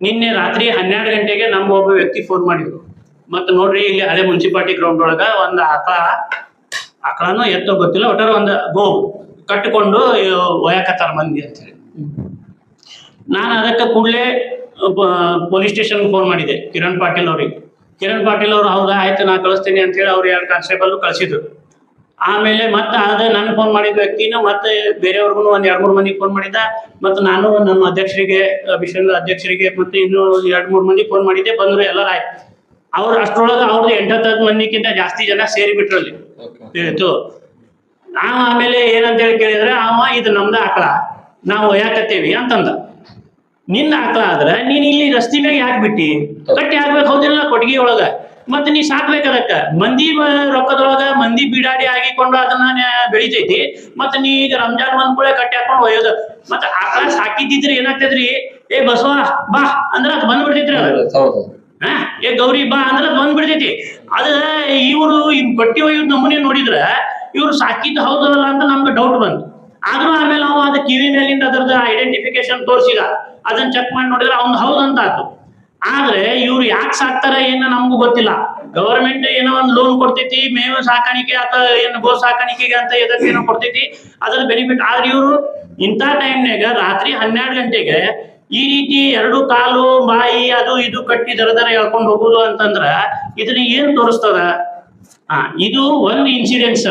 ನಿನ್ನೆ ರಾತ್ರಿ 12 ಗಂಟೆಗೆ ನಮ್ಮ ಒಬ್ಬ ವ್ಯಕ್ತಿ ಫೋನ್ ಮಾಡಿದ್ರು. ಮತ್ತೆ ನೋಡ್ರಿ ಇಲ್ಲಿ ಹಳೆ ಮುನ್ಸಿಪಾಲಿಟಿ ಗ್ರೌಂಡ್ ಒಳಗ ಒಂದು ಆಕಳನೋ ಎತ್ತೋ ಗೊತ್ತಿಲ್ಲ, ಒಟ್ಟಾರ ಒಂದು ಗೋ ಕಟ್ಟಿಕೊಂಡು ಒಯ್ಯಾಕತ್ತಾರ ಮಂದಿ ಅಂತ ಹೇಳಿ. ನಾನು ಅದಕ್ಕೆ ಕೂಡಲೇ ಪೊಲೀಸ್ ಸ್ಟೇಷನ್ಗೆ ಫೋನ್ ಮಾಡಿದೆ ಕಿರಣ್ ಪಾಟೀಲ್ ಅವ್ರಿಗೆ. ಕಿರಣ್ ಪಾಟೀಲ್ ಅವ್ರು ಹೌದಾ ಆಯ್ತು ನಾ ಕಳಿಸ್ತೀನಿ ಅಂತೇಳಿ ಅವ್ರು 2 ಕಾನ್ಸ್ಟೇಬಲ್ ಕಳಿಸಿದ್ರು. ಆಮೇಲೆ ಮತ್ತೆ ಅದೇ ನಾನು ಫೋನ್ ಮಾಡಿದ ವ್ಯಕ್ತಿನ ಮತ್ತೆ ಬೇರೆಯವ್ರಿಗೂ ಒಂದು 2-3 ಮಂದಿ ಫೋನ್ ಮಾಡಿದ್ದ. ಮತ್ತು ನಾನು ನಮ್ಮ ಅಧ್ಯಕ್ಷರಿಗೆ, ವಿಶ್ವದ ಅಧ್ಯಕ್ಷರಿಗೆ ಮತ್ತೆ ಇನ್ನೂ 2-3 ಮಂದಿ ಫೋನ್ ಮಾಡಿದ್ದೆ. ಬಂದ್ರು ಎಲ್ಲರೂ ಆಯ್ತು. ಅವ್ರು ಅಷ್ಟರೊಳಗೆ ಅವ್ರದ್ದು 8-10 ಮಂದಿಕ್ಕಿಂತ ಜಾಸ್ತಿ ಜನ ಸೇರಿ ಬಿಟ್ರಲ್ಲಿ ತಿಳಿತು. ನಾವು ಆಮೇಲೆ ಏನಂತೇಳಿ ಕೇಳಿದ್ರೆ ಇದು ನಮ್ದು ಆಕಳ, ನಾವು ಒಯ್ಯಾಕತ್ತೇವಿ ಅಂತಂದ. ನಿನ್ನ ಆಕಳ ಆದ್ರೆ ನೀನ್ ಇಲ್ಲಿ ರಸ್ತೆ ಮ್ಯಾಗ ಯಾಕೆ ಬಿಟ್ಟಿ? ಕಟ್ಟಿ ಹಾಕ್ಬೇಕು ಹೌದಿಲ್ಲ ಕೊಟ್ಟಿಗೆ ಒಳಗ. ಮತ್ತೆ ನೀ ಸಾಕ್ಬೇಕು ಅದಕ್ಕ. ಮಂದಿ ರೊಕ್ಕದೊಳಗ ಮಂದಿ ಬಿಡಾಡಿ ಆಗಿಕೊಂಡು ಅದನ್ನ ಬೆಳಿತೈತಿ. ಮತ್ತೆ ನೀ ಈಗ ರಂಜಾನ್ ಬಂದ್ಕೂಳೆ ಕಟ್ಟಿ ಹಾಕೊಂಡು ಒಯ್ಯೋದು. ಮತ್ತೆ ಆಕಳ ಸಾಕಿದ್ದಿದ್ರೆ ಏನಾಗ್ತದ್ರಿ, ಏ ಬಸವ ಬಾ ಅಂದ್ರ ಅದು ಬಂದ್ಬಿಡ್ತೈತ್ರಿ. ಅದು ಏ ಗೌರಿ ಬಾ ಅಂದ್ರೆ ಅದು ಬಂದ್ಬಿಡ್ತೈತಿ. ಅದ ಇವ್ರು ಕಟ್ಟಿ ಒಯ್ಯೋದ್ ನಮೂನೆ ನೋಡಿದ್ರ ಇವ್ರು ಸಾಕಿದ್ದು ಹೌದಲ್ಲ ಅಂತ ನಮ್ಗೆ ಡೌಟ್ ಬಂತು. ಆದ್ರೂ ಆಮೇಲೆ ನಾವು ಅದ ಕಿವಿ ಮೇಲಿಂದ ಅದರದ ಐಡೆಂಟಿಫಿಕೇಶನ್ ತೋರಿಸಿದ, ಅದನ್ನ ಚೆಕ್ ಮಾಡಿ ನೋಡಿದ್ರೆ ಅವ್ನು ಹೌದಂತ ಆಯ್ತು. ಆದ್ರೆ ಇವ್ರು ಯಾಕೆ ಸಾಕ್ತಾರ ಏನೋ ನಮಗೂ ಗೊತ್ತಿಲ್ಲ. ಗವರ್ಮೆಂಟ್ ಏನೋ ಒಂದು ಲೋನ್ ಕೊಡ್ತೈತಿ ಮೇವು ಸಾಕಾಣಿಕೆ ಅಥವಾ ಏನು ಗೋ ಸಾಕಾಣಿಕೆಗೆ ಅಂತ ಏನೋ ಕೊಡ್ತೈತಿ, ಅದ್ರ ಬೆನಿಫಿಟ್. ಆದ್ರೆ ಇವರು ಇಂಥ ಟೈಮ್ನಾಗ ರಾತ್ರಿ 12 ಗಂಟೆಗೆ ಈ ರೀತಿ 2 ಕಾಲು ಬಾಯಿ ಅದು ಇದು ಕಟ್ಟಿ ದರ ಹೇಳ್ಕೊಂಡು ಹೋಗುದು ಅಂತಂದ್ರ ಇದನ್ನ ಏನ್ ತೋರಿಸ್ತದ? ಇದು ಒಂದು ಇನ್ಸಿಡೆನ್ಸ್.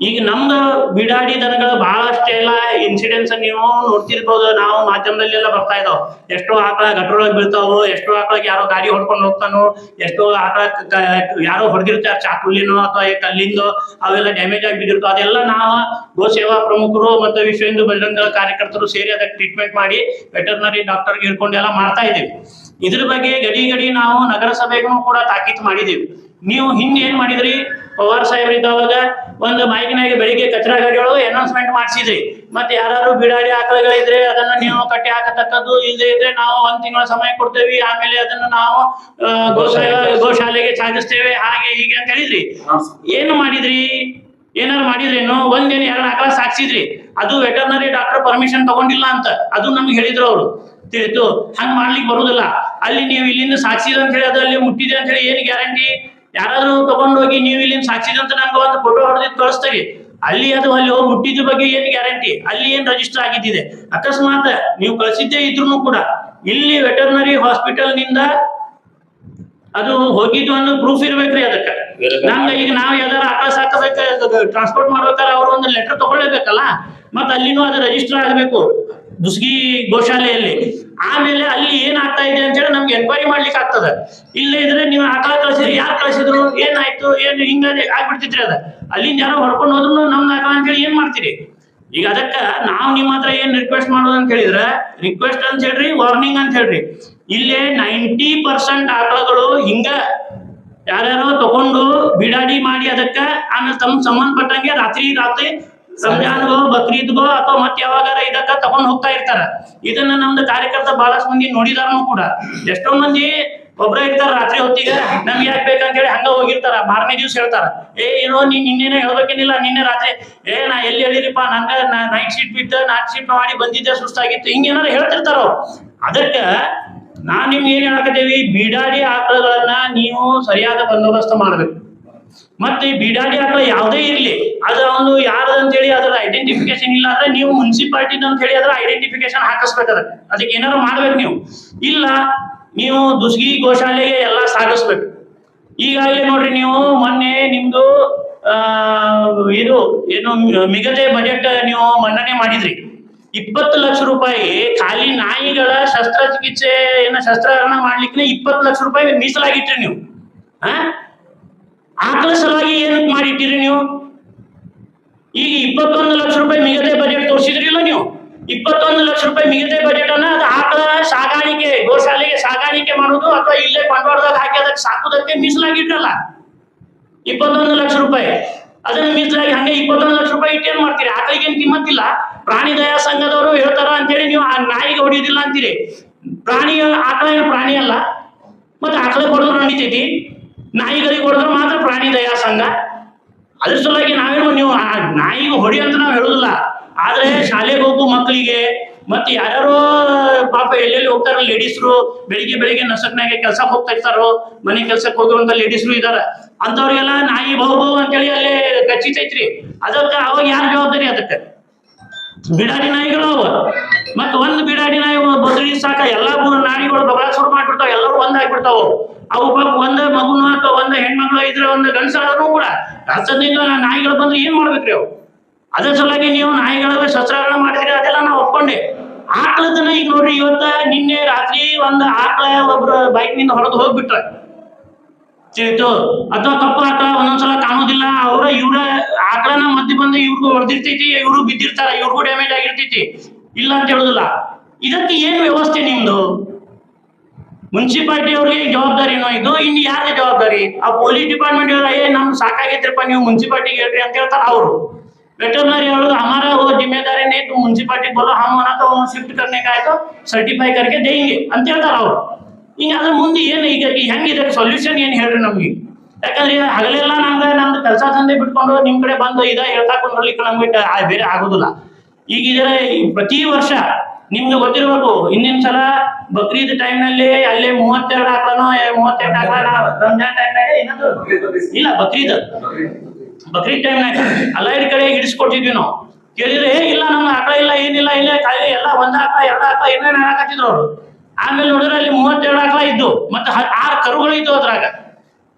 ಈಗ ನಮ್ದು ಬಿಡಾಡಿ ದನಗಳು ಬಹಳಷ್ಟೆಲ್ಲ ಇನ್ಸಿಡೆನ್ಸ್ ನೀವು ನೋಡ್ತಿರ್ಬೋದು. ನಾವು ಮಾಧ್ಯಮದಲ್ಲೆಲ್ಲ ಬರ್ತಾ ಇದಾವ. ಎಷ್ಟೋ ಆಕಳ ಗಟ್ರೊಳಗೆ ಬೀಳ್ತಾವು, ಎಷ್ಟೋ ಆಕಳಿಗೆ ಯಾರೋ ಗಾಡಿ ಹೊಡ್ಕೊಂಡು ಹೋಗ್ತಾನೋ, ಎಷ್ಟೋ ಆಕಳ ಯಾರೋ ಹೊಡೆದಿರ್ತಾರೆ ಚಾಕುಲಿನೋ ಅಥವಾ ಕಲ್ಲಿಂದೋ, ಅವೆಲ್ಲ ಡ್ಯಾಮೇಜ್ ಆಗಿ ಬಿದ್ದಿರ್ತಾವ. ಅದೆಲ್ಲ ನಾವು ಗೋ ಸೇವಾ ಪ್ರಮುಖರು ಮತ್ತು ವಿಶ್ವ ಹಿಂದೂ ಬಜರಂಗ ದಳ ಕಾರ್ಯಕರ್ತರು ಸೇರಿ ಅದಕ್ಕೆ ಟ್ರೀಟ್ಮೆಂಟ್ ಮಾಡಿ ವೆಟರ್ನರಿ ಡಾಕ್ಟರ್ಗೆ ಹಿಡ್ಕೊಂಡು ಎಲ್ಲ ಮಾಡ್ತಾ ಇದ್ದೀವಿ. ಇದ್ರ ಬಗ್ಗೆ ಗಡಿ ನಾವು ನಗರಸಭೆಗೂ ಕೂಡ ತಾಕೀತು ಮಾಡಿದ್ದೀವಿ. ನೀವು ಹಿಂದೆ ಏನ್ ಮಾಡಿದ್ರಿ? ಪವಾರ್ ಸಾಹೇಬ್ರ ಇದ್ದಾವಾಗ ಒಂದು ಮೈಕ್ನಾಗೆ ಬೆಳಿಗ್ಗೆ ಕಚರಾ ಗಾಡಿ ಒಳಗೆ ಅನೌನ್ಸ್ಮೆಂಟ್ ಮಾಡಿಸಿದ್ರಿ. ಮತ್ತೆ ಯಾರು ಬಿಡಾಡಿ ಆಕಳಗಳಿದ್ರೆ ಅದನ್ನ ನೀವು ಕಟ್ಟಿ ಹಾಕತಕ್ಕದ್ದು, ಇಲ್ಲದೆ ಇದ್ರೆ ನಾವು 1 ತಿಂಗಳ ಸಮಯ ಕೊಡ್ತೇವೆ, ಆಮೇಲೆ ಅದನ್ನು ನಾವು ಗೋಶಾಲೆಗೆ ಸಾಗಿಸ್ತೇವೆ, ಹಾಗೆ ಹೀಗೆ ಅಂತ ಹೇಳಿದ್ರಿ. ಏನು ಮಾಡಿದ್ರಿ? ಏನಾರು ಮಾಡಿದ್ರೇನು? 1-2 ಆಕಳ ಸಾಕ್ಸಿದ್ರಿ. ಅದು ವೆಟರ್ನರಿ ಡಾಕ್ಟರ್ ಪರ್ಮಿಷನ್ ತಗೊಂಡಿಲ್ಲ ಅಂತ ಅದು ನಮ್ಗೆ ಹೇಳಿದ್ರು ಅವರು. ತಿಳಿತು? ಹಂಗ್ ಮಾಡ್ಲಿಕ್ಕೆ ಬರುದಿಲ್ಲ. ಅಲ್ಲಿ ನೀವು ಇಲ್ಲಿಂದ ಸಾಕ್ಸಿದ ಅಂತ ಹೇಳಿ ಅದು ಅಲ್ಲಿ ಮುಟ್ಟಿದೆ ಅಂತ ಹೇಳಿ ಏನು ಗ್ಯಾರಂಟಿ? ಯಾರಾದ್ರೂ ತಗೊಂಡೋಗಿ ನೀವು ಇಲ್ಲಿಂದ ಸಾಕ್ಷಿದಂತ ನಮ್ಗೆ ಒಂದು ಫೋಟೋ ಹೊಡೆದಿದ್ದು ಕಳಿಸ್ತೀವಿ. ಅಲ್ಲಿ ಅದು ಅಲ್ಲಿ ಹೋಗಿ ಮುಟ್ಟಿದ ಬಗ್ಗೆ ಏನು ಗ್ಯಾರಂಟಿ? ಅಲ್ಲಿ ಏನ್ ರಿಜಿಸ್ಟರ್ ಆಗಿದ್ದಿದೆ? ಅಕಸ್ಮಾತ್ ನೀವು ಕಳಿಸಿದ್ದೇ ಇದ್ರು ಕೂಡ ಇಲ್ಲಿ ವೆಟರ್ನರಿ ಹಾಸ್ಪಿಟಲ್ ನಿಂದ ಅದು ಹೋಗಿದ್ದು ಅನ್ನೋ ಪ್ರೂಫ್ ಇರ್ಬೇಕ್ರಿ ಅದಕ್ಕೆ. ನಮ್ಗೆ ಈಗ ನಾವು ಯಾವ್ದಾರ ಆಕಳ ಸಾಕಬೇಕು, ಟ್ರಾನ್ಸ್ಪೋರ್ಟ್ ಮಾಡ್ಬೇಕಾದ್ರೆ ಅವ್ರು ಒಂದು ಲೆಟರ್ ತಗೊಳ್ಳೇಬೇಕಲ್ಲ. ಮತ್ತೆ ಅಲ್ಲಿನೂ ಅದು ರಿಜಿಸ್ಟರ್ ಆಗಬೇಕು ದುಸ್ಗಿ ಗೋಶಾಲೆಯಲ್ಲಿ. ಆಮೇಲೆ ಅಲ್ಲಿ ಏನಾಗ್ತಾ ಇದೆ ಅಂತ ಹೇಳಿ ನಮ್ಗೆ ಎನ್ಕ್ವೈರಿ ಮಾಡ್ಲಿಕ್ಕೆ ಆಗ್ತದ. ಇಲ್ಲ ಇದ್ರೆ ನೀವು ಆಕಳ ಕಳಿಸಿದ್ರಿ, ಯಾರು ಕಳಿಸಿದ್ರು, ಏನಾಯ್ತು, ಏನು ಹಿಂಗ ಆಗ್ಬಿಡ್ತಿದ್ರಿ. ಅದ ಅಲ್ಲಿಂದ ಯಾರೋ ಹೊಡ್ಕೊಂಡು ಹೋದ್ರು ನಮ್ದು ಆಕಳ ಅಂತ ಹೇಳಿ ಏನ್ ಮಾಡ್ತೀರಿ? ಈಗ ಅದಕ್ಕ ನಾವು ನಿಮ್ಮ ಹತ್ರ ಏನ್ ರಿಕ್ವೆಸ್ಟ್ ಮಾಡೋದು ಅಂತ ಹೇಳಿದ್ರೆ, ರಿಕ್ವೆಸ್ಟ್ ಅಂತ ಹೇಳ್ರಿ, ವಾರ್ನಿಂಗ್ ಅಂತ ಹೇಳ್ರಿ. ಇಲ್ಲೇ 90% ಆಕಳಗಳು ಹಿಂಗ ಯಾರ್ಯಾರೋ ತಗೊಂಡು ಬಿಡಾಡಿ ಮಾಡಿ ಅದಕ್ಕ ಆಮೇಲೆ ತಮ್ಮ ಸಂಬಂಧಪಟ್ಟಂಗೆ ರಾತ್ರಿ ರಂಜಾನ್ಗೋ ಬಕ್ರೀದ್ಗೋ ಅಥವಾ ಮತ್ತೆ ಯಾವಾಗಾರ ಇದಕ್ಕ ತಗೊಂಡ್ ಹೋಗ್ತಾ ಇರ್ತಾರ. ಇದನ್ನ ನಮ್ದು ಕಾರ್ಯಕರ್ತ ಬಹಳಷ್ಟು ಮಂದಿ ನೋಡಿದಾರನು ಕೂಡ. ಎಷ್ಟೋ ಮಂದಿ ಒಬ್ರ ಇರ್ತಾರ ರಾತ್ರಿ ಹೊತ್ತಿಗೆ ನಮ್ಗೆ ಯಾಕೆ ಬೇಕಂತ ಹೇಳಿ ಹಂಗ ಹೋಗಿರ್ತಾರ. 4ನೇ ದಿವ್ಸ ಹೇಳ್ತಾರ, ಏನೋ ನೀನ್ ನಿನ್ನೇನೆ ಹೇಳ್ಬೇಕೇನಿಲ್ಲ, ನಿನ್ನೆ ರಾತ್ರಿ ನಾ ಎಲ್ಲಿ ಹೇಳಿರಿಪ್ಪ, ನಂಗ ನೈಟ್ ಶಿಫ್ಟ್ ಬಿದ್ದ, ನಾಟ್ ಶಿಫ್ಟ್ ಮಾಡಿ ಬಂದಿದ್ದೆ, ಸುಸ್ತಾಗಿತ್ತು, ಹಿಂಗೇನಾರು ಹೇಳ್ತಿರ್ತಾರ. ಅದಕ್ಕ ನಾನ್ ನಿಮ್ಗೆ ಏನ್ ಹೇಳಕತ್ತೇವಿ, ಬಿಡಾಡಿ ಆಕಳಗಳನ್ನ ನೀವು ಸರಿಯಾದ ಬಂದೋಬಸ್ತ್ ಮಾಡ್ಬೇಕು. ಮತ್ತೆ ಬಿಡಾಡಿ ಆಕಳ ಯಾವುದೇ ಇರ್ಲಿ, ಅದ್ರ ಒಂದು ಯಾರು ಅಂತೇಳಿ ಅದರ ಐಡೆಂಟಿಫಿಕೇಶನ್ ಇಲ್ಲ ಅಂದ್ರೆ ನೀವು ಮುನ್ಸಿಪಾಲಿಟಿ ಅಂತ ಹೇಳಿ ಅದರ ಐಡೆಂಟಿಫಿಕೇಶನ್ ಹಾಕಿಸ್ಬೇಕು. ಅದಕ್ಕೆ ಏನಾದ್ರು ಮಾಡ್ಬೇಕು ನೀವು. ಇಲ್ಲ ನೀವು ದುಸ್ಗಿ ಗೋಶಾಲೆಗೆ ಎಲ್ಲ ಸಾಗಿಸ್ಬೇಕು. ಈಗಾಗಲೇ ನೋಡ್ರಿ, ನೀವು ಮೊನ್ನೆ ನಿಮ್ದು ಇದು ಏನು ಮಿಗತೆ ಬಜೆಟ್ ನೀವು ಮನ್ನಣೆ ಮಾಡಿದ್ರಿ. 20 ಲಕ್ಷ ರೂಪಾಯಿ ಖಾಲಿ ನಾಯಿಗಳ ಶಸ್ತ್ರಚಿಕಿತ್ಸೆ ಶಸ್ತ್ರಹರಣ ಮಾಡ್ಲಿಕ್ಕೆ 20 ಲಕ್ಷ ರೂಪಾಯಿ ಮೀಸಲಾಗಿಟ್ರಿ ನೀವು. ಆಕಳ ಸಲುವಾಗಿ ಏನಕ್ಕೆ ಮಾಡಿಟ್ಟಿರಿ ನೀವು? ಈಗ 21 ಲಕ್ಷ ರೂಪಾಯಿ ಮಿಗತೆ ಬಜೆಟ್ ತೋರಿಸಿದ್ರಿಲ್ಲ ನೀವು. 21 ಲಕ್ಷ ರೂಪಾಯಿ ಮಿಗತೆ ಬಜೆಟ್ ಅನ್ನ ಅದು ಆಕಳ ಸಾಗಾಣಿಕೆ, ಗೋಶಾಲೆಗೆ ಸಾಗಾಣಿಕೆ ಮಾಡುದು ಅಥವಾ ಇಲ್ಲೇ ಬಂಡವಾಳದಾಗ ಹಾಕಿ ಅದಕ್ಕೆ ಸಾಕುದಕ್ಕೆ ಮೀಸಲಾಗಿಟ್ರಲ್ಲ 21 ಲಕ್ಷ ರೂಪಾಯಿ. ಅದನ್ನ ಮೀಸಲಾಗಿ ಹಂಗೆ 21 ಲಕ್ಷ ರೂಪಾಯಿ ಇಟ್ಟೇನ್ ಮಾಡ್ತೀರಿ? ಆಕಳಿಗೆ ಏನ್ ಕಿಮ್ಮತ್ತಿಲ್ಲ. ಪ್ರಾಣಿ ದಯಾ ಸಂಘದವರು ಹೇಳ್ತಾರ ಅಂತೇಳಿ ನೀವು ಆ ನಾಯಿಗೆ ಹೊಡಿಯೋದಿಲ್ಲ ಅಂತೀರಿ. ಆಕಳ ಏನು ಪ್ರಾಣಿ ಅಲ್ಲ? ಮತ್ತೆ ಆಕಳಿಗೆ ಹೊಡೆದ್ರು ನಡೀತೈತಿ, ನಾಯಿಗಳಿಗೆ ಹೊಡೆದ್ರೆ ಮಾತ್ರ ಪ್ರಾಣಿ ದಯಾ ಸಂಘ. ಅದ್ರ ಸಲುವಾಗಿ ನಾವೇನು ನೀವು ಆ ನಾಯಿಗೆ ಹೊಡಿ ಅಂತ ನಾವು ಹೇಳುದಿಲ್ಲ. ಆದ್ರೆ ಶಾಲೆಗೆ ಹೋಗೋ ಮಕ್ಕಳಿಗೆ ಮತ್ತೆ ಯಾರ್ಯಾರೋ ಪಾಪ ಎಲ್ಲೆಲ್ಲಿ ಹೋಗ್ತಾರ ಲೇಡೀಸ್ರು, ಬೆಳಿಗ್ಗೆ ನಸಕ್ನಾಗೆ ಕೆಲ್ಸಕ್ಕೆ ಹೋಗ್ತಾ ಇರ್ತಾರೋ, ಮನೆ ಕೆಲ್ಸಕ್ಕೆ ಹೋಗುವಂತ ಲೇಡೀಸ್ರು ಇದಾರ, ಅಂತವ್ರಿಗೆಲ್ಲ ನಾಯಿ ಬಹು ಅಂತೇಳಿ ಅಲ್ಲೇ ಕಚ್ಚಿತೈತ್ರಿ. ಅದಕ್ಕೆ ಅವಾಗ ಯಾರು ಜವಾಬ್ದಾರಿ? ಅದಕ್ಕೆ ಬಿಡಾಡಿ ನಾಯಿಗಳು ಅವ. ಮತ್ ಒಂದ್ ಬಿಡಾಡಿ ನಾಯಿ ಬದ್ರಿ ಸಾಕ ಎಲ್ಲಾ ನಾಯಿಗಳು ಬಗಳ ಶುರು ಮಾಡ್ಬಿಡ್ತಾವ, ಎಲ್ಲರೂ ಒಂದಾಗ್ಬಿಡ್ತಾವ. ಅವು ಪಾಪ ಒಂದ್ ಮಗುನು ಅಥವಾ ಒಂದ್ ಹೆಣ್ಮಕ್ಳು ಇದ್ರೆ ಒಂದ್ ಗಂಡಸಾದ್ರೂ ಕೂಡ ರಸದಿಂದ ನಾಯಿಗಳು ಬಂದ್ರೆ ಏನ್ ಮಾಡ್ಬೇಕ್ರಿ ಅವು? ಅದ್ರ ಸಲುವಾಗಿ ನೀವು ನಾಯಿಗಳ ಶಸ್ತ್ರಗಳನ್ನ ಮಾಡಿದ್ರಿ, ಅದೆಲ್ಲ ನಾವು ಒಪ್ಕೊಂಡೆ. ಆಕಳದನ್ನ ಈಗ ನೋಡ್ರಿ, ಇವತ್ತ ನಿನ್ನೆ ರಾತ್ರಿ ಒಂದ್ ಆಕಳ ಒಬ್ರು ಬೈಕ್ ನಿಂದ ಹೊಡೆದು ಹೋಗ್ಬಿಟ್ರ ತಿಳಿತು, ಅಥವಾ ಕಪ್ಪು ಆಕಳ ಒಂದೊಂದ್ಸಲ ಕಾಣೋದಿಲ್ಲ, ಇವ್ರ ಆಕಳನ ಮಧ್ಯೆ ಬಂದು ಇವ್ರಿಗೂ ಹೊಡೆದಿರ್ತೈತಿ, ಇವ್ರು ಬಿದ್ದಿರ್ತಾರ, ಇವ್ರಿಗೂ ಡ್ಯಾಮೇಜ್ ಆಗಿರ್ತೈತಿ, ಇಲ್ಲ ಅಂತ ಹೇಳುದಿಲ್ಲ. ಇದಕ್ಕೆ ಏನ್ ವ್ಯವಸ್ಥೆ ನಿಮ್ದು? ಮುನ್ಸಿಪಾಲಿಟಿ ಅವ್ರಿಗೆ ಜವಾಬ್ದಾರಿನೋ ಇದು? ಇನ್ನು ಯಾರಿಗೆ ಜವಾಬ್ದಾರಿ? ಆ ಪೊಲೀಸ್ ಡಿಪಾರ್ಟ್ಮೆಂಟ್ ನಮ್ಗೆ ಸಾಕಾಗೈತ್ರಪ್ಪ, ನೀವು ಮುನ್ಸಿಪಾಲಿಟಿಗೆ ಹೇಳ್ರಿ ಅಂತ ಹೇಳ್ತಾರ ಅವರು. वेटरनरी हमारा वो जिम्मेदारी नहीं, तुम म्यूनसिपालिटी बोलो, हम होना तो शिफ्ट करने का है तो सर्टिफाई करके देंगे ಅಂತ ಹೇಳ್ತಾರ ಅವರು. ಈಗ ಅದ್ರ ಮುಂದೆ ಏನು ಈಗ ಹೆಂಗಿದೆ ಸೊಲ್ಯೂಷನ್ ಏನು ಹೇಳ್ರಿ ನಮ್ಗೆ? ಯಾಕಂದ್ರೆ ಹಗಲೆಲ್ಲ ನಮ್ದು ಕೆಲಸ ದಂಧೆ ಬಿಟ್ಕೊಂಡು ನಿಮ್ ಕಡೆ ಬಂದು ಹೇಳ್ತಾ ಕೊಂಡ್ರಲಿಕ್ಕೆ ನಮ್ಗೆ ಬೇರೆ ಆಗೋದಿಲ್ಲ. ಈಗ ಇದರ ಪ್ರತಿ ವರ್ಷ ನಿಮ್ಗೆ ಗೊತ್ತಿರ್ಬೇಕು, ಹಿಂದಿನ ಸಲ ಬಕ್ರೀದ್ ಟೈಮ್ ನಲ್ಲಿ ಅಲ್ಲೇ 32 ಆಕಳನೋ 38 ಆಕಳ ರಂಜಾನ್ ಟೈಮ್ನಾಗ ಏನದು ಇಲ್ಲ ಬಕ್ರೀದ್ ಟೈಮ್ನಾಗ ಅಲ್ಲೈಡ್ ಕಡೆ ಹಿಡಿಸ್ಕೊಟ್ಟಿದ್ವಿ ನಾವು. ಕೇಳಿದ್ರೆ ಇಲ್ಲ ನಮ್ಗೆ ಆಕಳ ಇಲ್ಲ, ಏನಿಲ್ಲ, ಇಲ್ಲ ಕಾಯಿಲೆ ಎಲ್ಲ ಒಂದ್ ಆಕಳ 2 ಆಕಳ ಏನೇನು ಹಾಕತ್ತಿದ್ರು ಅವರು. ಆಮೇಲೆ ನೋಡಿದ್ರೆ ಅಲ್ಲಿ 32 ಆಕಳ ಇದ್ದು, ಮತ್ತೆ 6 ಕರುಗಳು ಇದ್ದು ಅದ್ರಾಗ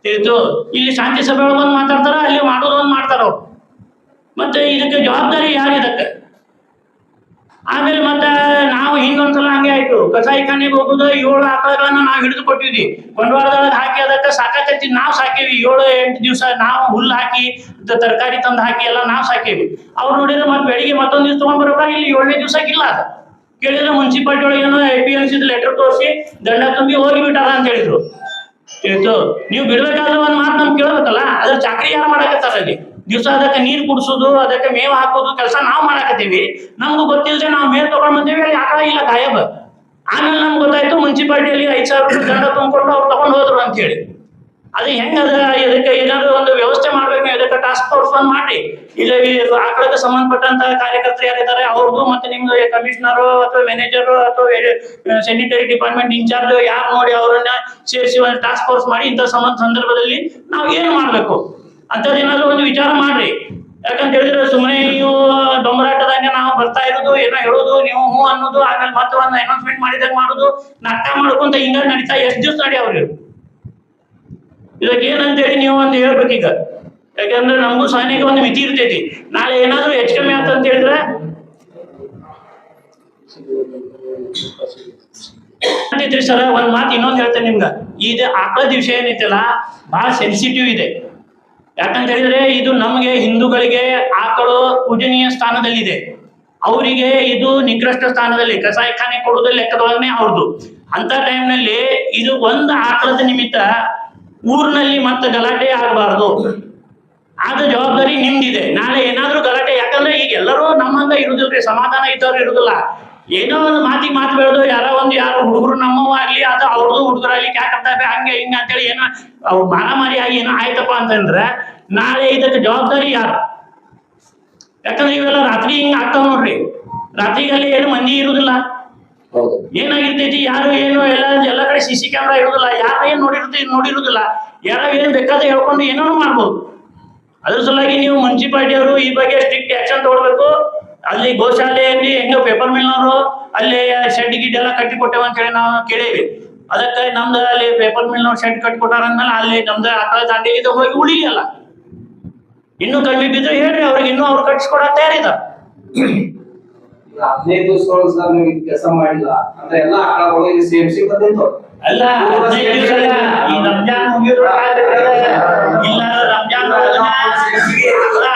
ತಿಳಿತು. ಇಲ್ಲಿ ಶಾಂತಿ ಸಭೆ ಒಂದ್ ಮಾತಾಡ್ತಾರ, ಅಲ್ಲಿ ಮಾಡೋದು ಒಂದ್ ಮಾಡ್ತಾರ ಅವ್ರು. ಮತ್ತೆ ಇದಕ್ಕೆ ಜವಾಬ್ದಾರಿ ಯಾರು ಇದಕ್ಕೆ? ಆಮೇಲೆ ಮತ್ತೆ ನಾವು ಹಿಂದೊಂದ್ಸಲ ಹಂಗೆ ಆಯ್ತು, ಕಸಾಯಿಖಾನೆಗೆ ಹೋಗುದು 7 ಆಕಳಗಳನ್ನ ನಾವು ಹಿಡಿದು ಕೊಟ್ಟಿದ್ವಿ, ಬಂಡವಾಳದೊಳಗೆ ಹಾಕಿ ಅದಕ್ಕೆ ಸಾಕಾಕತ್ತಿ ನಾವು ಸಾಕೇವಿ. 7-8 ದಿವಸ ನಾವು ಹುಲ್ಲು ಹಾಕಿ ತರಕಾರಿ ತಂದು ಹಾಕಿ ಎಲ್ಲ ನಾವು ಸಾಕೇವಿ. ಅವ್ರು ನೋಡಿದ್ರೆ ಮತ್ತೆ ಬೆಳಿಗ್ಗೆ ಮತ್ತೊಂದ್ ದಿವಸ ತಗೊಂಡ್ಬರ್ಬೇಕಾದ್ರೆ ಇಲ್ಲಿ 7ನೇ ದಿವಸಕ್ಕಿಲ್ಲ. ಅದು ಕೇಳಿದ್ರೆ ಮುನ್ಸಿಪಾಲಿಟಿ ಒಳಗೆ ಏನೋ APMC ಲೆಟರ್ ತೋರಿಸಿ ದಂಡ ತುಂಬಿ ಹೋಗಿಬಿಟ್ಟಾರ ಅಂತ ಹೇಳಿದ್ರು. ತಿಳಿತು. ನೀವು ಬಿಡ್ಬೇಕಾದ್ರೆ ಒಂದ್ ಮಾತು ನಮ್ಗೆ ಕೇಳ್ಬೇಕಲ್ಲ, ಅದ್ರ ಚಾಕ್ರಿ ಯಾರು ಮಾಡಕತ್ತಾರ ಅಲ್ಲಿ? ದಿವಸ ಅದಕ್ಕೆ ನೀರು ಕುಡಿಸೋದು, ಅದಕ್ಕೆ ಮೇವು ಹಾಕೋದು ಕೆಲಸ ನಾವು ಮಾಡಾಕತ್ತೀವಿ. ನಮ್ಗೂ ಗೊತ್ತಿಲ್ಲದೆ ನಾವು ಮೇವು ತಗೊಂಡ್ ಬಂದೇವಿ, ಅಲ್ಲಿ ಆಕಳ ಇಲ್ಲ ಗಾಯಬ. ಆಮೇಲೆ ನಮ್ಗೆ ಗೊತ್ತಾಯ್ತು ಮುನ್ಸಿಪಾಲಿಟಿಯಲ್ಲಿ 5,000 ರೂಪಾಯಿ ದಂಡ ತುಂಬಿಕೊಂಡು ಅವ್ರು ತಗೊಂಡು ಹೋದ್ರು ಅಂತ ಹೇಳಿ. ಅದು ಹೆಂಗದ? ಇದಕ್ಕೆ ಏನಾದ್ರು ಒಂದು ವ್ಯವಸ್ಥೆ ಮಾಡ್ಬೇಕು. ಇದಕ್ಕೆ ಟಾಸ್ಕ್ ಫೋರ್ಸ್ ಒಂದು ಮಾಡಿ, ಇಲ್ಲ ಆಕಳಕ್ಕೆ ಸಂಬಂಧಪಟ್ಟಂತ ಕಾರ್ಯಕರ್ತರು ಯಾರಿದ್ದಾರೆ ಅವ್ರಿಗೂ, ಮತ್ತೆ ನಿಮ್ದು ಕಮಿಷನರ್ ಅಥವಾ ಮ್ಯಾನೇಜರ್ ಅಥವಾ ಸ್ಯಾನಿಟರಿ ಡಿಪಾರ್ಟ್ಮೆಂಟ್ ಇನ್ಚಾರ್ಜ್ ಯಾರು ನೋಡಿ ಅವರನ್ನ ಸೇರಿಸಿ ಒಂದು ಟಾಸ್ಕ್ ಫೋರ್ಸ್ ಮಾಡಿ ಇಂಥ ಸಂದರ್ಭದಲ್ಲಿ ನಾವು ಏನು ಮಾಡ್ಬೇಕು ಅಂತದೇನಾದ್ರು ಒಂದು ವಿಚಾರ ಮಾಡ್ರಿ. ಯಾಕಂತ ಹೇಳಿದ್ರೆ ಸುಮ್ಮನೆ ನೀವು ಡೊಂಬರಾಟದಂಗೆ ನಾವು ಬರ್ತಾ ಇರೋದು, ಏನೋ ಹೇಳೋದು, ನೀವು ಹೂ ಅನ್ನೋದು, ಆಮೇಲೆ ಮತ್ತೆ ಒಂದು ಅನೌನ್ಸ್ಮೆಂಟ್ ಮಾಡಿದಾಗ ಮಾಡೋದು, ನಾಟಕ ಮಾಡ್ಕೊಂತ ಹಿಂಗ ನಡೀತಾ ಎಷ್ಟು ದಿವಸ ನಡೆಯವ್ರಿ? ಇದಕ್ಕೆ ಏನಂತೇಳಿ ನೀವು ಒಂದು ಹೇಳ್ಬೇಕೀಗ. ಯಾಕಂದ್ರೆ ನಮಗೂ ಸಹನೆಗೆ ಒಂದು ಮಿತಿ ಇರ್ತೈತಿ. ನಾಳೆ ಏನಾದ್ರು ಹೆಚ್ಚು ಕಮ್ಮಿ ಆತ ಅಂತ ಹೇಳಿದ್ರೆ ಸರ ಒಂದ್ ಮಾತು ಇನ್ನೊಂದು ಹೇಳ್ತೇನೆ ನಿಮ್ಗ. ಇದು ಆಕಳದ ವಿಷಯ ಏನೈತಲ್ಲ ಬಹಳ ಸೆನ್ಸಿಟಿವ್ ಇದೆ. ಯಾಕಂತ ಹೇಳಿದ್ರೆ ಇದು ನಮಗೆ ಹಿಂದೂಗಳಿಗೆ ಆಕಳು ಪೂಜನೀಯ ಸ್ಥಾನದಲ್ಲಿದೆ, ಅವರಿಗೆ ಇದು ನಿಕೃಷ್ಟ ಸ್ಥಾನದಲ್ಲಿ, ಕಸಾಯಿಖಾನೆ ಕೊಡುವುದ ಲೆಕ್ಕದೊಳಗನೆ ಅವ್ರದ್ದು. ಅಂತ ಟೈಮ್ನಲ್ಲಿ ಇದು ಒಂದು ಆಕಳದ ನಿಮಿತ್ತ ಊರಿನಲ್ಲಿ ಮತ್ತೆ ಗಲಾಟೆ ಆಗಬಾರ್ದು. ಆದ ಜವಾಬ್ದಾರಿ ನಿಮ್ದಿದೆ. ನಾಳೆ ಏನಾದ್ರೂ ಗಲಾಟೆ, ಯಾಕಂದ್ರೆ ಈಗ ಎಲ್ಲರೂ ನಮ್ಮಂಗ ಇರುದಿಲ್ರಿ, ಸಮಾಧಾನ ಇದ್ದವ್ರು ಇರುದಿಲ್ಲ. ಏನೋ ಒಂದು ಮಾತು ಬೆಳೆದು ಯಾರು ಹುಡುಗರು ನಮ್ಮವ ಆಗ್ಲಿ ಅದು ಅವ್ರದ್ದು ಹುಡುಗರಾಗ್ಲಿ ಯಾಕಂತಾರೆ ಹಂಗೆ ಹಿಂಗ ಅಂತೇಳಿ ಏನೋ ಅವು ಮಾರಾಮಾರಿ ಆಗಿ ಏನೋ ಆಯ್ತಪ್ಪ ಅಂತಂದ್ರೆ ನಾಳೆ ಇದಕ್ಕೆ ಜವಾಬ್ದಾರಿ ಯಾರು? ಯಾಕಂದ್ರೆ ಇವೆಲ್ಲ ರಾತ್ರಿ ಹಿಂಗ ಆಗ್ತಾವ ನೋಡ್ರಿ. ರಾತ್ರಿಗಲ್ಲಿ ಏನು ಮಂದಿ ಇರುದಿಲ್ಲ, ಏನಾಗಿರ್ತೈತಿ ಯಾರು ಏನು ಎಲ್ಲ ಕಡೆ CC ಕ್ಯಾಮ್ರಾ ಇರುದಿಲ್ಲ, ಯಾರು ಏನ್ ನೋಡಿರುದಿಲ್ಲ, ಯಾರು ಏನ್ ಬೇಕಾದ್ರೆ ಹೇಳ್ಕೊಂಡು ಏನೋ ಮಾಡ್ಬೋದು. ಅದ್ರ ಸಲುವಾಗಿ ನೀವು ಮುನ್ಸಿಪಾಲಿಟಿ ಅವರು ಈ ಬಗ್ಗೆ ಸ್ಟ್ರಿಕ್ಟ್ ಆಕ್ಷನ್ ತಗೊಳ್ಬೇಕು. ಅಲ್ಲಿ ಗೋಶಾಲೆಯಲ್ಲಿ ಹೆಂಗ ಪೇಪರ್ ಮಿಲ್ನವರು ಅಲ್ಲಿ ಶೆಡ್ ಗಿಡ್ ಎಲ್ಲ ಕಟ್ಟಿ ಕೊಟ್ಟೇವ ಅಂತ ಹೇಳಿ ನಾವು ಕೇಳೇವಿ. ಅದಕ್ಕೆ ನಮ್ದು ಅಲ್ಲಿ ಪೇಪರ್ ಮಿಲ್ನವ್ರು ಶೆಡ್ ಕಟ್ಟಿ ಕೊಟ್ಟಾರಂದ್ಮೇಲೆ ಅಲ್ಲಿ ನಮ್ದು ಆಕಳ ದಾಂಡಿಗೆ ಹೋಗಿ ಉಳಿಯಲ್ಲ. ಇನ್ನೂ ಕಡಿಮೆ ಬಿದ್ರೆ ಹೇಳ್ರಿ ಅವ್ರಿಗೆ, ಇನ್ನೂ ಅವ್ರು ಕಟ್ಸ್ಕೊಡಕ್ ತಯಾರಿದಾರ. 15 ದಿವಸಗಳು ಸರ್ ನೀವು ಕೆಲಸ ಮಾಡಿಲ್ಲ ಅಂದ್ರೆ ಎಲ್ಲ ಆಕಳಗಳು CMC ಬಂದಿತ್ತು ಅಲ್ಲ. 15 ದಿವಸ ಈ ರಂಜಾನ್ ಮುಗಿದ್ರು ಇಲ್ಲ, ರಂಜಾನ್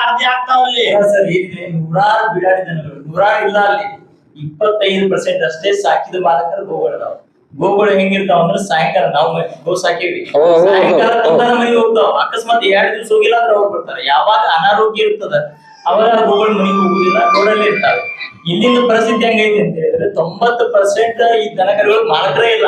ಅರ್ಜಿ ಆಗ್ತಾವಲ್ಲಿ ಸರ್. ಏನಿದೆ ನೂರಾರು ಬಿಡಾಡಿ ದನಗಳು, ನೂರಾರು ಇಲ್ಲ, ಅಲ್ಲಿ 25% ಅಷ್ಟೇ ಸಾಕಿದ ಮಾಲಕರು ಗೋಗಳದಾವ. ಗೋಗಳು ಹೆಂಗಿರ್ತಾವ ಅಂದ್ರೆ ಸಾಯಂಕಾಲ ನಾವು ಗೋ ಸಾಕೇವಿ, ಸಾಯಂಕಾಲ ತಂದನ ಮನೆಗೆ ಹೋಗ್ತಾವ. ಅಕಸ್ಮಾತ್ 2 ದಿವಸ ಹೋಗಿಲ್ಲ ಅಂದ್ರೆ ಅವ್ರು ಬರ್ತಾರೆ. ಯಾವಾಗ ಅನಾರೋಗ್ಯ ಇರ್ತದ ಅವಾಗ ಗೋಗಳು ಮನೆಗೆ ಹೋಗುದಿಲ್ಲ, ರೋಡಲ್ಲಿ ಇರ್ತಾವೆ. ಇಲ್ಲಿಂದ ಪರಿಸ್ಥಿತಿ ಹೆಂಗೈತಿ ಅಂತ ಹೇಳಿದ್ರೆ 90% ಈ ದನಕರುಗಳು ಮಾಲಕರೇ ಇಲ್ಲ.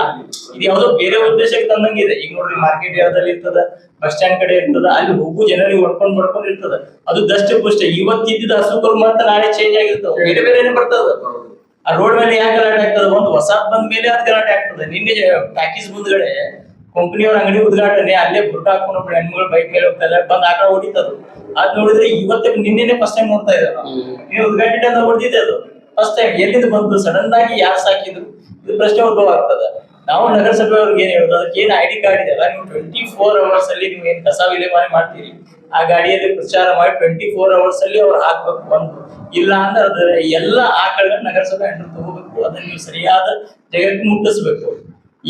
ಇದು ಯಾವುದೋ ಬೇರೆ ಉದ್ದೇಶಕ್ಕೆ ತಂದಂಗಿದೆ. ಈಗ ನೋಡ್ರಿ ಮಾರ್ಕೆಟ್ ಯಾವ್ದಲ್ಲಿ ಇರ್ತದ, ಬಸ್ ಸ್ಟ್ಯಾಂಡ್ ಕಡೆ ಇರ್ತದ, ಅಲ್ಲಿ ಹೋಗು ಜನರಿಗೆ ಹೊಡ್ಕೊಂಡ್ ಇರ್ತದ. ಅದು ದಷ್ಟ ಪುಷ್ಟ ಇವತ್ತಿದ್ದ ಹಸುಕರು ಮತ್ತೆ ನಾಳೆ ಚೇಂಜ್ ಆಗಿರ್ತಾವ, ಬೇರೆ ಬೇರೆ ಬರ್ತದ. ಆ ರೋಡ್ ಮೇಲೆ ಯಾಕೆ ಗಲಾಟೆ ಆಗ್ತದ? ಒಂದು ಹೊಸ ಬಂದ ಮೇಲೆ ಅದು ಗಲಾಟೆ ಆಗ್ತದೆ. ನಿನ್ನೆ ಪ್ಯಾಕೇಜ್ ಮುಂದ್ಗಡೆ ಕಂಪನಿಯವ್ರ ಅಂಗಡಿ ಉದ್ಘಾಟನೆ, ಅಲ್ಲೇ ಬುರ್ಕ ಹಾಕೊಂಡು ಹೆಣ್ಮಗಳು ಬೈಕ್ ಮೇಲೆ ಹೋಗ್ತಾ ಇದ್ದಾರೆ, ಬಂದ್ ಆಟ ಹೊಡಿತದು. ಅದ್ ನೋಡಿದ್ರೆ ಇವತ್ತಿಗೆ ನಿನ್ನೆ ಫಸ್ಟ್ ಟೈಮ್ ನೋಡ್ತಾ ಇದ್ದಾರೆ. ನೀವು ಉದ್ಘಾಟನೆ ಅಂತ ಹೊಡೆದಿದೆ ಅದು ಫಸ್ಟ್ ಟೈಮ್. ಎಲ್ಲಿಂದ ಬಂತು ಸಡನ್ ಆಗಿ ಯಾರು ಸಾಕಿದ್ರು? ಇದು ಪ್ರಶ್ನೆ ಉದ್ಭವ ಆಗ್ತದ. ನಾವು ನಗರಸಭೆಯವ್ರಿಗೆ ಏನ್ ಹೇಳೋದು, ಅದಕ್ಕೆ ಏನ್ ID ಕಾರ್ಡ್ ಇದೆಯಲ್ಲ, ನೀವು 24 hours ಅಲ್ಲಿ ನೀವು ಏನ್ ಕಸ ವಿಲೇವಾರಿ ಮಾಡ್ತೀರಿ ಆ ಗಾಡಿಯಲ್ಲಿ ಪ್ರಚಾರ ಮಾಡಿ 24 hours ಅಲ್ಲಿ ಅವ್ರು ಹಾಕ್ಬೇಕು ಬಂದು. ಇಲ್ಲ ಅಂದ್ರೆ ಅದ್ರ ಎಲ್ಲ ಆಕಳಗಳನ್ನ ನಗರಸಭೆ ಅಂಡರ್ ತಗೋಬೇಕು, ಅದನ್ನ ನೀವು ಸರಿಯಾದ ಜಾಗಕ್ಕೆ ಮುಟ್ಟಿಸ್ಬೇಕು.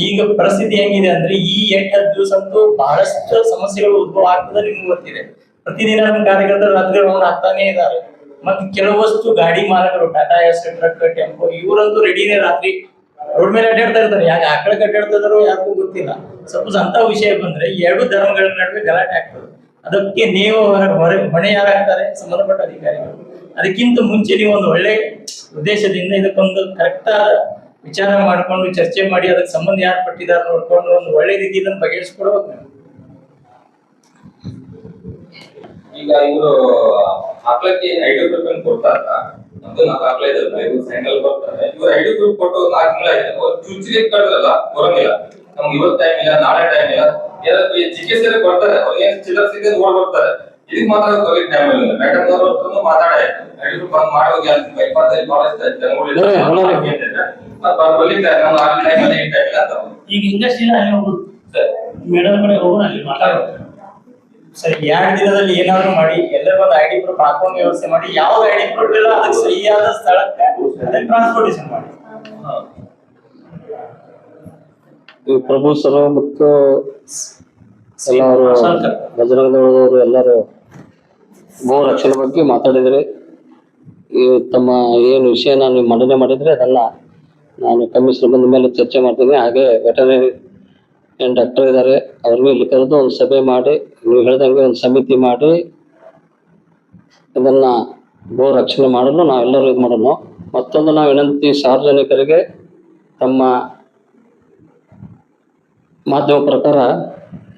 ಈಗ ಪರಿಸ್ಥಿತಿ ಹೆಂಗಿದೆ ಅಂದ್ರೆ ಈ 8-10 ದಿವಸ ಅಂತೂ ಬಹಳಷ್ಟು ಸಮಸ್ಯೆಗಳು ಉದ್ಭವ ಆಗ್ತದೆ. ನಿಮ್ಗೆ ಗೊತ್ತಿದೆ, ಪ್ರತಿದಿನ ನಮ್ಮ ಕಾರ್ಯಕರ್ತರು ರಾತ್ರಿ ರೌಂಡ್ ಹಾಕ್ತಾನೆ ಇದ್ದಾರೆ. ಮತ್ತೆ ಕೆಲವಷ್ಟು ಗಾಡಿ ಮಾಲಕರು ಟಾಟಾ ಎಸ್, ಟ್ರಕ್, ಟೆಂಪೋ ಇವರಂತೂ ರೆಡಿನೇ ರಾತ್ರಿ ರೋಡ್ ಮೇಲೆ ಅಡ್ಡಾಡ್ತಾ ಇರ್ತಾರೆ. ಯಾಕೆ ಆಕಳ ಅಡ್ಡಾಡ್ತಿದಾರೋ ಯಾರಿಗೂ ಗೊತ್ತಿಲ್ಲ. ಸಪೋಸ್ ಅಂತ ವಿಷಯ ಬಂದ್ರೆ ಎರಡು ಧರ್ಮಗಳ ನಡುವೆ ಗಲಾಟೆ ಆಗ್ತದೆ. ಅದಕ್ಕೆ ನೀವು ಹೊಣೆ ಯಾರಾಗ್ತಾರೆ? ಸಂಬಂಧಪಟ್ಟ ಅಧಿಕಾರಿಗಳು. ಅದಕ್ಕಿಂತ ಮುಂಚೆ ನೀವು ಒಂದು ಒಳ್ಳೆ ಉದ್ದೇಶದಿಂದ ಇದಕ್ಕೊಂದು ಕರೆಕ್ಟ್ ಆದ ವಿಚಾರ ಮಾಡ್ಕೊಂಡು ಚರ್ಚೆ ಮಾಡಿ ಅದಕ್ಕೆ ಸಂಬಂಧ ಯಾರು ಪಟ್ಟಿದ್ದಾರೆ ನೋಡ್ಕೊಂಡು ಒಂದು ಒಳ್ಳೆ ರೀತಿ ಇದನ್ನು ಬಗೆಹರಿಸ್ಕೊಡ್ಬೇಕು ನೀವು. ಈಗ ಇವರು ಹಾಕ್ಲಕ್ಕೆ 5 ರೂಪಾಯಿ ಕೊಡ್ತಾರ, ನಮ್ದು 4 ಹಾಕ್ಲ ಇದ್ದಾರೆ, ಇವ್ರು ಸೈಕಲ್ ಬರ್ತಾರೆ. ಇವ್ರು 5 ರೂಪಾಯಿ ಕೊಟ್ಟು 4 ತಿಂಗಳ ಆಯ್ತು, ಅವ್ರು ಚುಚ್ಚಿಗೆ ಕಳ್ದಲ್ಲ ಬರಂಗಿಲ್ಲ. ನಮ್ಗೆ ಇವತ್ತು ಟೈಮ್ ಇಲ್ಲ, ನಾಳೆ ಟೈಮ್ ಇಲ್ಲ, ಏನಾದ್ರು ಚಿಕಿತ್ಸೆ ಕೊಡ್ತಾರೆ, ಅವ್ರಿಗೆ ಚಿಲ್ಲರ್ ಸಿಗದೆ ಓಡ್ ಬರ್ತಾರೆ. ಇದಕ್ ಮಾತ್ರ ಕೊಲಿಕ್ ಟೈಮ್ ಇಲ್ಲ. ಮೇಡಮ್ ಅವರು ಮಾತಾಡಾಯ್ತು 5 ರೂಪಾಯಿ ಬಂದ್ ಮಾಡೋಗಿ ಅಂತ ಬೈಪಾದಲ್ಲಿ ಬಹಳಷ್ಟು ಈಗ ಇಂಡಸ್ಟ್ರಿಯಿಂದ ಅಲ್ಲಿ ಹೋಗುದು, ಮೇಡಮ್ ಕಡೆ ಹೋಗೋಣ, ಅಲ್ಲಿ ಮಾತಾಡೋದು. ಸರಿ, 2 ದಿನದಲ್ಲಿ ಏನಾದ್ರು ಮಾಡಿ ಎಲ್ಲರಿಗೂ ಒಂದು ID ಪ್ರೂಫ್ ಹಾಕೊಂಡು ವ್ಯವಸ್ಥೆ ಮಾಡಿ. ಯಾವ್ದು ID ಪ್ರೂಫ್ ಇಲ್ಲ ಅದಕ್ಕೆ ಸರಿಯಾದ ಸ್ಥಳಕ್ಕೆ ಅದನ್ನ ಟ್ರಾನ್ಸ್ಪೋರ್ಟೇಷನ್ ಮಾಡಿ. ಪ್ರಭು ಸರ್ ಮತ್ತು ಎಲ್ಲರೂ ಬಜರಂಗದವರು ಎಲ್ಲರೂ ಗೋ ರಕ್ಷಣೆ ಬಗ್ಗೆ ಮಾತಾಡಿದರೆ, ಈ ತಮ್ಮ ಏನು ವಿಷಯ ನಾನು ಮಂಡನೆ ಮಾಡಿದರೆ ಅದನ್ನ ನಾನು ಕಮಿಷನರ್ ಬಂದ ಮೇಲೆ ಚರ್ಚೆ ಮಾಡ್ತೀನಿ. ಹಾಗೆ ವೆಟರ್ನರಿ ಏನು ಡಾಕ್ಟರ್ ಇದ್ದಾರೆ ಅವ್ರಿಗೂ ಇಲ್ಲಿ ಕರೆದು ಒಂದು ಸಭೆ ಮಾಡಿ, ನೀವು ಹೇಳ್ದಂಗೆ ಒಂದು ಸಮಿತಿ ಮಾಡಿ ಇದನ್ನ ಗೋ ರಕ್ಷಣೆ ಮಾಡಲು ನಾವೆಲ್ಲರೂ ಇದು ಮಾಡೋಣ. ಮತ್ತೊಂದು ನಾವು ವಿನಂತಿ, ಸಾರ್ವಜನಿಕರಿಗೆ ತಮ್ಮ ಮಾಧ್ಯಮ ಪ್ರಕಾರ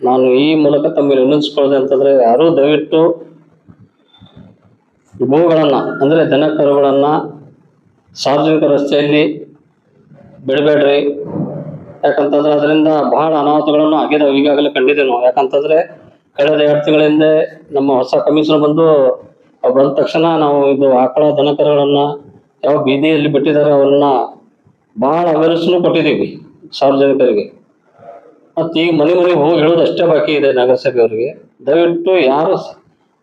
ನಾನು ಈ ಮೂಲಕ ತಮ್ಮಲ್ಲಿ ವಿನಂತಿಸ್ಕೊಳ್ಳೋದು ಅಂತಂದ್ರೆ, ಯಾರೂ ದಯವಿಟ್ಟು ಗೋಗಳನ್ನ ಅಂದ್ರೆ ದನ ಕರುಗಳನ್ನ ಸಾರ್ವಜನಿಕ ರಸ್ತೆಯಲ್ಲಿ ಬಿಡಬೇಡ್ರಿ. ಯಾಕಂತಂದ್ರೆ ಅದರಿಂದ ಬಹಳ ಅನಾಹುತಗಳನ್ನು ಆಗಿದಾವೆ, ಈಗಾಗಲೇ ಕಂಡಿದ್ದೇವೆ ನಾವು. ಯಾಕಂತಂದ್ರೆ ಕಳೆದ 2 ತಿಂಗಳ ಹಿಂದೆ ನಮ್ಮ ಹೊಸ ಕಮಿಷನರ್ ಬಂದ ತಕ್ಷಣ ನಾವು ಇದು ಆಕಳ ದನ ಕರುಗಳನ್ನ ಯಾವ ಬೀದಿಯಲ್ಲಿ ಬಿಟ್ಟಿದ್ದಾರೆ ಅವ್ರನ್ನ ಬಹಳ ಅವೇರ್ನೆಸ್ನು ಕೊಟ್ಟಿದ್ದೀವಿ ಸಾರ್ವಜನಿಕರಿಗೆ. ಮತ್ತು ಈಗ ಮನೆ ಹೋಗಿ ಹೇಳೋದು ಅಷ್ಟೇ ಬಾಕಿ ಇದೆ ನಗರಸಭೆಯವರಿಗೆ. ದಯವಿಟ್ಟು ಯಾರು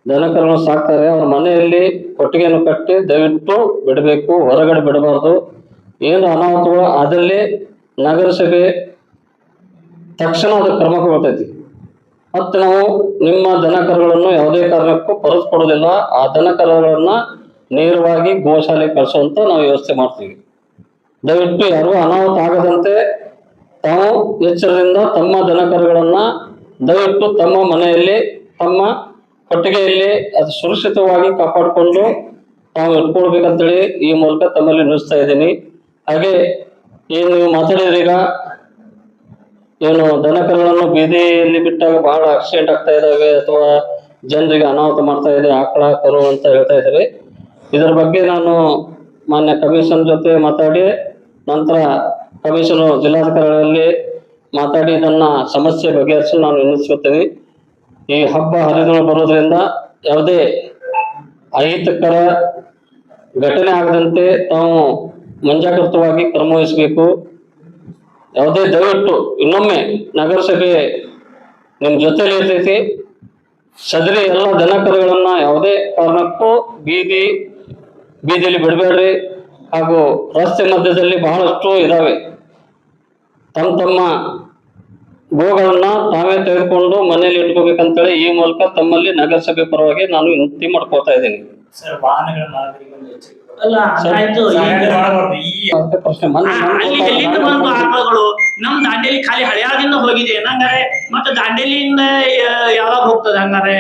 ದನ ಕರುಗಳನ್ನು ಸಾಕ್ತಾರೆ ಅವ್ರ ಮನೆಯಲ್ಲಿ ಕೊಟ್ಟಿಗೆಯನ್ನು ಕಟ್ಟಿ ದಯವಿಟ್ಟು ಬಿಡಬೇಕು, ಹೊರಗಡೆ ಬಿಡಬಾರ್ದು. ಏನು ಅನಾಹುತಗಳು ಅದರಲ್ಲಿ ನಗರಸಭೆ ತಕ್ಷಣ ಅದು ಕ್ರಮ ಕೊಡ್ತೈತಿ. ಮತ್ತು ನಾವು ನಿಮ್ಮ ದನ ಕರುಗಳನ್ನು ಯಾವುದೇ ಕಾರಣಕ್ಕೂ ಪರತ್ ಕೊಡೋದಿಲ್ಲ. ಆ ದನ ಕರುಗಳನ್ನ ನೇರವಾಗಿ ಗೋಶಾಲೆಗೆ ಕಳಿಸುವಂತ ನಾವು ವ್ಯವಸ್ಥೆ ಮಾಡ್ತೀವಿ. ದಯವಿಟ್ಟು ಯಾರು ಅನಾಹುತ ಆಗದಂತೆ ತಾವು ಎಚ್ಚರದಿಂದ ತಮ್ಮ ದನ ಕರುಗಳನ್ನ ದಯವಿಟ್ಟು ತಮ್ಮ ಮನೆಯಲ್ಲಿ ತಮ್ಮ ಕೊಟ್ಟಿಗೆಯಲ್ಲಿ ಅದು ಸುರಕ್ಷಿತವಾಗಿ ಕಾಪಾಡಿಕೊಂಡು ತಾವು ಇಟ್ಕೊಳ್ಬೇಕಂತೇಳಿ ಈ ಮೂಲಕ ತಮ್ಮಲ್ಲಿ ನಿಲ್ಲಿಸ್ತಾ ಇದ್ದೀನಿ. ಹಾಗೆ ಏನು ನೀವು ಮಾತಾಡಿದ್ರಿ, ಈಗ ಏನು ದನ ಕರುಗಳನ್ನು ಬೀದಿಯಲ್ಲಿ ಬಿಟ್ಟಾಗ ಬಹಳ ಆಕ್ಸಿಡೆಂಟ್ ಆಗ್ತಾ ಇದ್ದಾವೆ ಅಥವಾ ಜನರಿಗೆ ಅನಾಹುತ ಮಾಡ್ತಾ ಇದೆ ಆಕಳ ಕರು ಅಂತ ಹೇಳ್ತಾ ಇದ್ದಾರೆ. ಇದರ ಬಗ್ಗೆ ನಾನು ಮಾನ್ಯ ಕಮಿಷನರ್ ಜೊತೆ ಮಾತಾಡಿ ನಂತರ ಕಮಿಷನರ್ ಜಿಲ್ಲಾಧಿಕಾರಿಗಳಲ್ಲಿ ಮಾತಾಡಿ ಇದನ್ನ ಸಮಸ್ಯೆ ಬಗೆಹರಿಸಿ ನಾನು ವಿನಂತಿಸುತ್ತೇನೆ. ಈ ಹಬ್ಬ ಹರಿದಿನ ಬರೋದ್ರಿಂದ ಯಾವುದೇ ಅಹಿತಕರ ಘಟನೆ ಆಗದಂತೆ ತಾವು ಮುಂಜಾಗ್ರತವಾಗಿ ಕ್ರಮ ವಹಿಸಬೇಕು. ಯಾವುದೇ ದಯವಿಟ್ಟು ಇನ್ನೊಮ್ಮೆ ನಗರಸಭೆ ನಿಮ್ಮ ಜೊತೆಲಿ ಇರ್ತೈತಿ. ಸದರಿ ಎಲ್ಲ ದನ ಕರುಗಳನ್ನ ಯಾವುದೇ ಕಾರಣಕ್ಕೂ ಬೀದಿಯಲ್ಲಿ ಬಿಡಬೇಡ್ರಿ. ಹಾಗೂ ರಸ್ತೆ ಮಧ್ಯದಲ್ಲಿ ಬಹಳಷ್ಟು ಇದಾವೆ. ತಮ್ಮ ಗೋಗಳನ್ನ ತಾವೇ ತೆಗೆದುಕೊಂಡು ಮನೆಯಲ್ಲಿ ಇಟ್ಕೋಬೇಕಂತೇಳಿ ಈ ಮೂಲಕ ತಮ್ಮಲ್ಲಿ ನಗರಸಭೆ ಪರವಾಗಿ ನಾನು ವಿನಂತಿ ಮಾಡ್ಕೊಳ್ತಾ ಇದ್ದೀನಿ. ಸರ್, ವಾಹನಗಳ ಮಾಲಕರಿಗೆ ಒಂದು ಎಚ್ಚರಿಕೆ. ಅಲ್ಲ ಅದಾಯ್ತು. ಅಲ್ಲಿ ಎಲ್ಲಿಂದ ಬಂದು ಆಕಳಗಳು ನಮ್ ದಾಂಡೇಲಿ ಖಾಲಿ ಹಳೆಯಾದಿಂದ ಹೋಗಿದೆ ಹಂಗಾರೆ ಮತ್ತೆ ದಾಂಡೇಲಿಯಿಂದ ಯಾವಾಗ ಹೋಗ್ತದೆ? ಹಂಗಾರೆ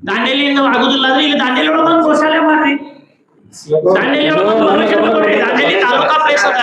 ದಾಂಡೇಲಿಯಿಂದ ಆಗುದಿಲ್ಲ ಅಂದ್ರೆ ಇಲ್ಲಿ ದಾಂಡೇಲಿ ಒಳಗೆ ಬಂದು ಗೋಶಾಲೆ ಮಾಡ್ರಿ. ದಾಂಡೇಲಿ ಒಳಗೆ ಒಂದು ಪರ್ಮಿಷನ್ ಕೊಡ್ರಿ. ದಾಂಡೇಲಿ ತಾಲೂಕಾ ಪ್ಲೇಸ್ ಅದ.